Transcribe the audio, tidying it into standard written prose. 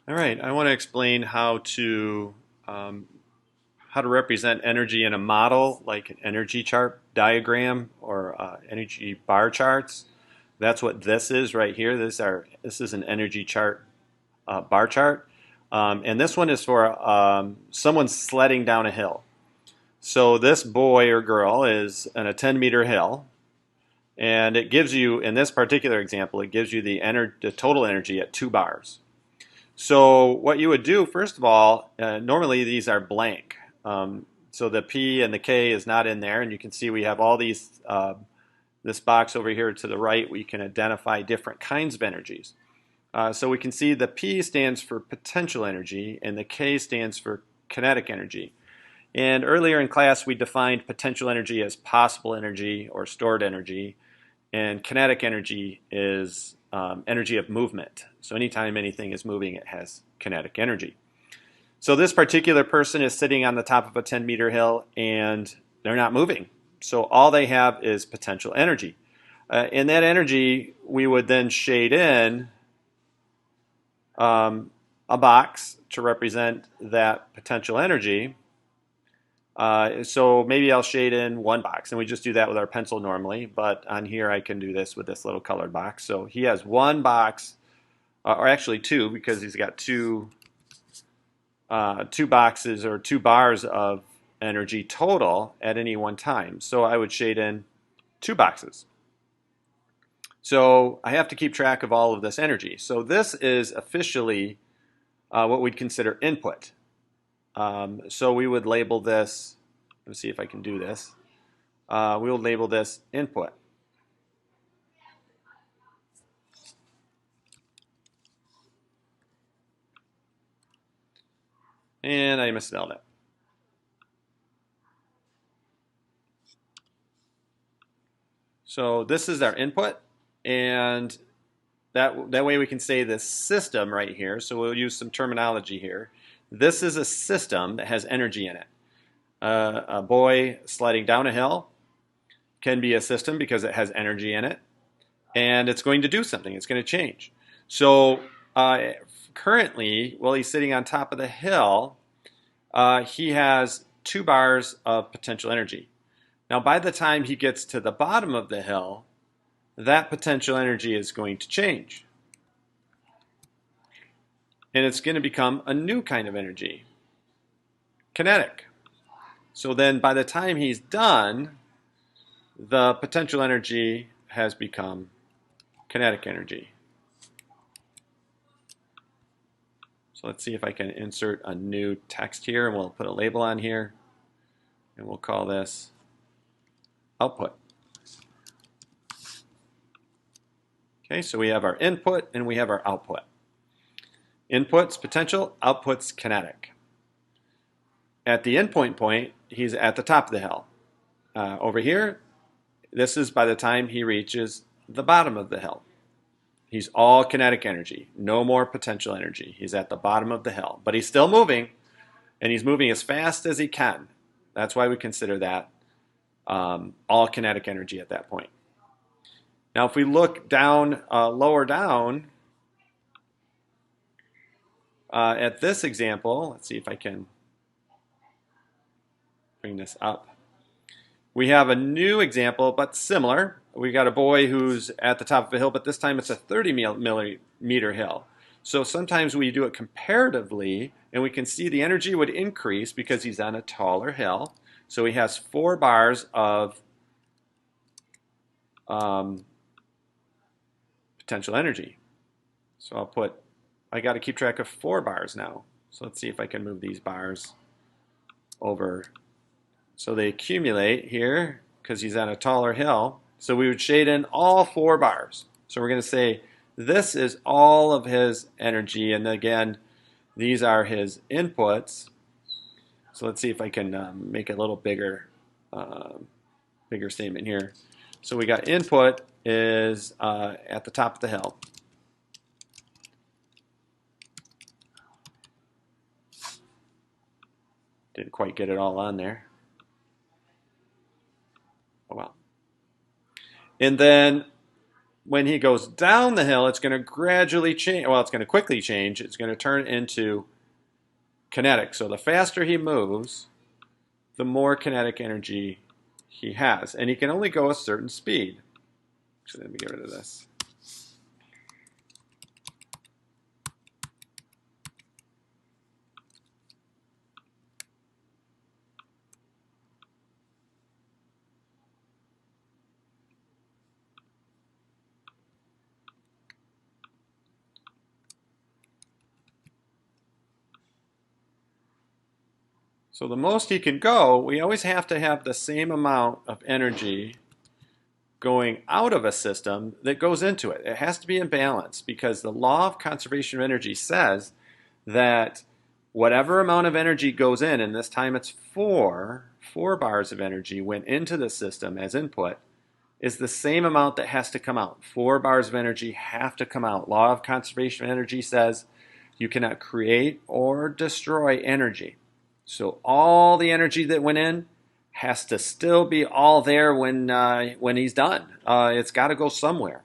All right, I want to explain um, how to represent energy in a model, like an energy chart diagram or energy bar charts. That's what this is right here. This is an energy chart bar chart, and this one is for someone sledding down a hill. So this boy or girl is on a 10-meter hill, and it gives you, in this particular example, it gives you the total energy at 2 bars. So what you would do, first of all, normally these are blank. So the P and the K is not in there, and you can see we have all these, this box over here to the right, we can identify different kinds of energies. So we can see the P stands for potential energy, and the K stands for kinetic energy. And earlier in class, we defined potential energy as possible energy or stored energy, and kinetic energy is energy of movement. So anytime anything is moving, it has kinetic energy. So this particular person is sitting on the top of a 10-meter hill and they're not moving. So all they have is potential energy. And that energy we would then shade in a box to represent that potential energy. So maybe I'll shade in one box, and we just do that with our pencil normally, but on here I can do this with this little colored box. So he has one box, or actually two, because he's got two boxes or 2 bars of energy total at any one time. So I would shade in 2 boxes. So I have to keep track of all of this energy. So this is officially what we'd consider input. So we would label this, let's see if I can do this. We will label this input. And I misspelled it. So this is our input, and that way we can say this system right here. So we'll use some terminology here. This is a system that has energy in it. A boy sliding down a hill can be a system because it has energy in it, and it's going to do something. It's going to change. So currently, while he's sitting on top of the hill, he has 2 bars of potential energy. Now, by the time he gets to the bottom of the hill, that potential energy is going to change. And it's going to become a new kind of energy, kinetic. So then by the time he's done, the potential energy has become kinetic energy. So let's see if I can insert a new text here, and we'll put a label on here, and we'll call this output. Okay, so we have our input and we have our output. Input's potential, output's kinetic. At the endpoint point, he's at the top of the hill. Over here, this is by the time he reaches the bottom of the hill. He's all kinetic energy, no more potential energy. He's at the bottom of the hill, but he's still moving, and he's moving as fast as he can. That's why we consider that all kinetic energy at that point. Now, if we look down, lower down at this example, let's see if I can bring this up. We have a new example, but similar. We've got a boy who's at the top of a hill, but this time it's a 30-meter hill. So sometimes we do it comparatively, and we can see the energy would increase because he's on a taller hill. So he has 4 bars of potential energy. So I got to keep track of 4 bars now. So let's see if I can move these bars over. So they accumulate here because he's on a taller hill. So we would shade in all 4 bars. So we're going to say this is all of his energy. And again, these are his inputs. So let's see if I can make a little bigger statement here. So we got input is at the top of the hill. Didn't quite get it all on there. Oh well. And then when he goes down the hill, it's going to gradually change. Well, it's going to quickly change. It's going to turn into kinetic. So the faster he moves, the more kinetic energy he has. And he can only go a certain speed. So let me get rid of this. So the most he can go, we always have to have the same amount of energy going out of a system that goes into it. It has to be in balance because the law of conservation of energy says that whatever amount of energy goes in, and this time it's four bars of energy went into the system as input, is the same amount that has to come out. 4 bars of energy have to come out. Law of conservation of energy says you cannot create or destroy energy. So all the energy that went in has to still be all there when he's done. It's got to go somewhere.